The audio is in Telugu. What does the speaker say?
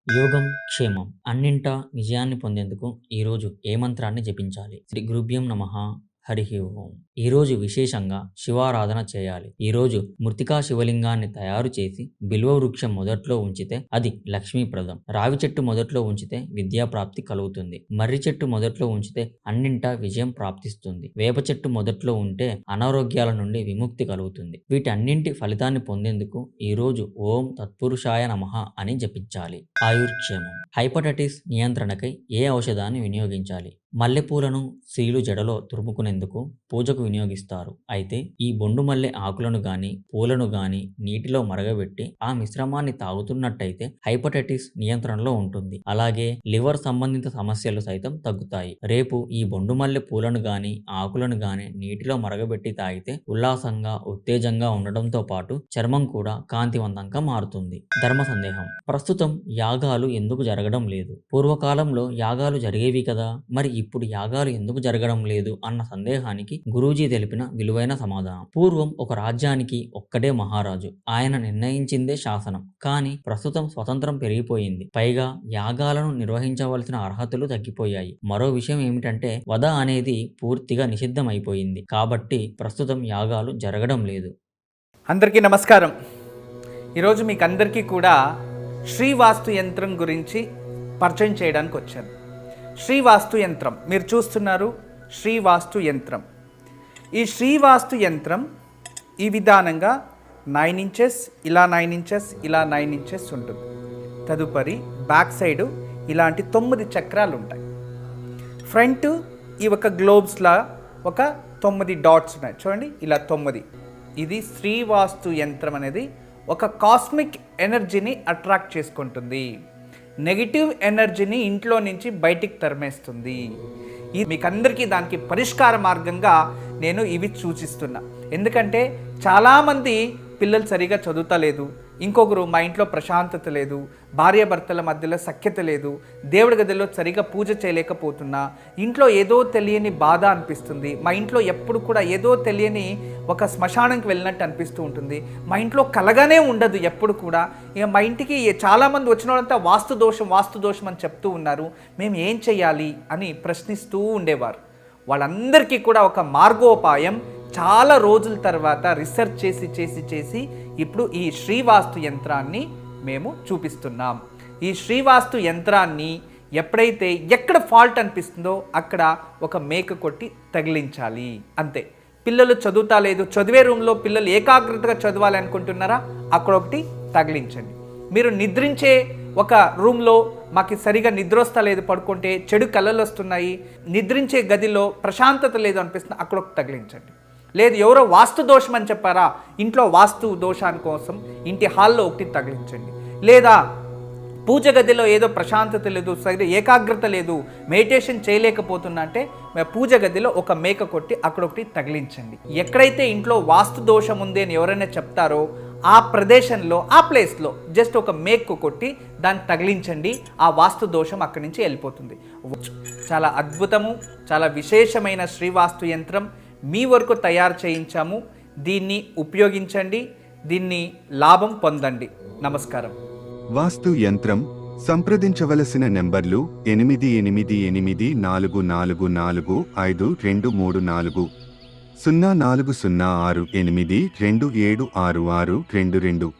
యోగం క్షేమం అన్నింటా విజయాన్ని పొందేందుకు ఈరోజు ఏ మంత్రాన్ని జపించాలి? శ్రీ గురుభ్యం నమః. హరి ఓం. ఈరోజు విశేషంగా శివారాధన చేయాలి. ఈరోజు మృతికా శివలింగాన్ని తయారు చేసి బిల్వ వృక్షం మొదట్లో ఉంచితే అది లక్ష్మీప్రదం. రావి చెట్టు మొదట్లో ఉంచితే విద్యాప్రాప్తి కలుగుతుంది. మర్రి చెట్టు మొదట్లో ఉంచితే అన్నింటా విజయం ప్రాప్తిస్తుంది. వేప చెట్టు మొదట్లో ఉంటే అనారోగ్యాల నుండి విముక్తి కలుగుతుంది. వీటన్నింటి ఫలితాన్ని పొందేందుకు ఈరోజు ఓం తత్పురుషాయ నమః అని జపించాలి. ఆయుర్క్షేమం. హైపటైటిస్ నియంత్రణకై ఏ ఔషధాన్ని వినియోగించాలి? మల్లెపూలను స్త్రీలు జడలో తురుముకునేందుకు పూజకు వినియోగిస్తారు. అయితే ఈ బొండు మల్లె ఆకులను గాని పూలను గాని నీటిలో మరగబెట్టి ఆ మిశ్రమాన్ని తాగుతున్నట్టయితే హైపటైటిస్ నియంత్రణలో ఉంటుంది. అలాగే లివర్ సంబంధిత సమస్యలు సైతం తగ్గుతాయి. రేపు ఈ బొండు మల్లె పూలను గాని ఆకులను గాని నీటిలో మరగబెట్టి తాగితే ఉల్లాసంగా ఉత్తేజంగా ఉండడంతో పాటు చర్మం కూడా కాంతివంతంగా మారుతుంది. ధర్మ సందేహం. ప్రస్తుతం యాగాలు ఎందుకు జరగడం లేదు? పూర్వకాలంలో యాగాలు జరిగేవి కదా, మరి ఇప్పుడు యాగాలు ఎందుకు జరగడం లేదు అన్న సందేహానికి గురూజీ తెలిపిన విలువైన సమాధానం. పూర్వం ఒక రాజ్యానికి ఒక్కడే మహారాజు. ఆయన నిర్ణయించిందే శాసనం. కానీ ప్రస్తుతం స్వతంత్రం పెరిగిపోయింది. పైగా యాగాలను నిర్వహించవలసిన అర్హతలు తగ్గిపోయాయి. మరో విషయం ఏమిటంటే వధ అనేది పూర్తిగా నిషిద్ధం అయిపోయింది. కాబట్టి ప్రస్తుతం యాగాలు జరగడం లేదు. అందరికీ నమస్కారం. ఈరోజు మీకు అందరికీ కూడా శ్రీవాస్తు యంత్రం గురించి పరిచయం చేయడానికి వచ్చాను. శ్రీవాస్తు యంత్రం మీరు చూస్తున్నారు. శ్రీవాస్తు యంత్రం. ఈ శ్రీవాస్తు యంత్రం ఈ విధానంగా 9 ఇంచెస్, ఇలా 9 ఇంచెస్, ఇలా 9 ఇంచెస్ ఉంటుంది. తదుపరి బ్యాక్ సైడు ఇలాంటి 9 చక్రాలు ఉంటాయి. ఫ్రంట్ ఈ ఒక గ్లోబ్స్లా ఒక 9 డాట్స్ ఉన్నాయి చూడండి, ఇలా 9. ఇది శ్రీవాస్తు యంత్రం అనేది ఒక కాస్మిక్ ఎనర్జీని అట్రాక్ట్ చేసుకుంటుంది. నెగిటివ్ ఎనర్జీని ఇంట్లో నుంచి బయటికి తరిమేస్తుంది. ఇది మీకందరికీ దానికి పరిష్కార మార్గంగా నేను ఇవి సూచిస్తున్నా. ఎందుకంటే చాలామంది పిల్లలు సరిగా చదువుతలేదు, ఇంకొకరు మా ఇంట్లో ప్రశాంతత లేదు, భార్యాభర్తల మధ్యలో సఖ్యత లేదు, దేవుడి గదిలో సరిగా పూజ చేయలేకపోతున్నా, ఇంట్లో ఏదో తెలియని బాధ అనిపిస్తుంది, మా ఇంట్లో ఎప్పుడు కూడా ఏదో తెలియని ఒక శ్మశానంకి వెళ్ళినట్టు అనిపిస్తూ ఉంటుంది, మా ఇంట్లో కలగానే ఉండదు ఎప్పుడు కూడా. ఇక మా ఇంటికి చాలామంది వచ్చిన వాళ్ళంతా వాస్తు దోషం అని చెప్తూ ఉన్నారు, మేము ఏం చేయాలి అని ప్రశ్నిస్తూ ఉండేవారు. వాళ్ళందరికీ కూడా ఒక మార్గోపాయం చాలా రోజుల తర్వాత రీసెర్చ్ చేసి ఇప్పుడు ఈ శ్రీవాస్తు యంత్రాన్ని మేము చూపిస్తున్నాం. ఈ శ్రీవాస్తు యంత్రాన్ని ఎప్పుడైతే ఎక్కడ ఫాల్ట్ అనిపిస్తుందో అక్కడ ఒక మేక కొట్టి తగిలించాలి, అంతే. పిల్లలు చదువుతా లేదు, చదివే రూమ్లో పిల్లలు ఏకాగ్రతగా చదవాలి అనుకుంటున్నారా, అక్కడ ఒకటి తగిలించండి. మీరు నిద్రించే ఒక రూమ్లో మాకు సరిగా నిద్ర వస్తలేదు, పడుకుంటే చెడు కళలు వస్తున్నాయి, నిద్రించే గదిలో ప్రశాంతత లేదు అనిపిస్తుంది, అక్కడ ఒకటి తగిలించండి. లేదు ఎవరో వాస్తు దోషం అని చెప్పారా, ఇంట్లో వాస్తు దోషాని కోసం ఇంటి హాల్లో ఒకటి తగిలించండి. లేదా పూజ గదిలో ఏదో ప్రశాంతత లేదు, సరిగ్గా ఏకాగ్రత లేదు, మెడిటేషన్ చేయలేకపోతున్నా అంటే పూజ గదిలో ఒక మేక కొట్టి అక్కడ ఒకటి తగిలించండి. ఎక్కడైతే ఇంట్లో వాస్తు దోషం ఉంది అని ఎవరైనా చెప్తారో ఆ ప్రదేశంలో ఆ ప్లేస్లో జస్ట్ ఒక మేకు కొట్టి దాన్ని తగిలించండి. ఆ వాస్తు దోషం అక్కడి నుంచి వెళ్ళిపోతుంది. చాలా అద్భుతము, చాలా విశేషమైన శ్రీవాస్తు యంత్రం మీ వరకు తయారు చేయించాము. దీన్ని ఉపయోగించండి, దీన్ని లాభం పొందండి. నమస్కారం. వాస్తు యంత్రం సంప్రదించవలసిన నెంబర్లు 8844452344 040682766622.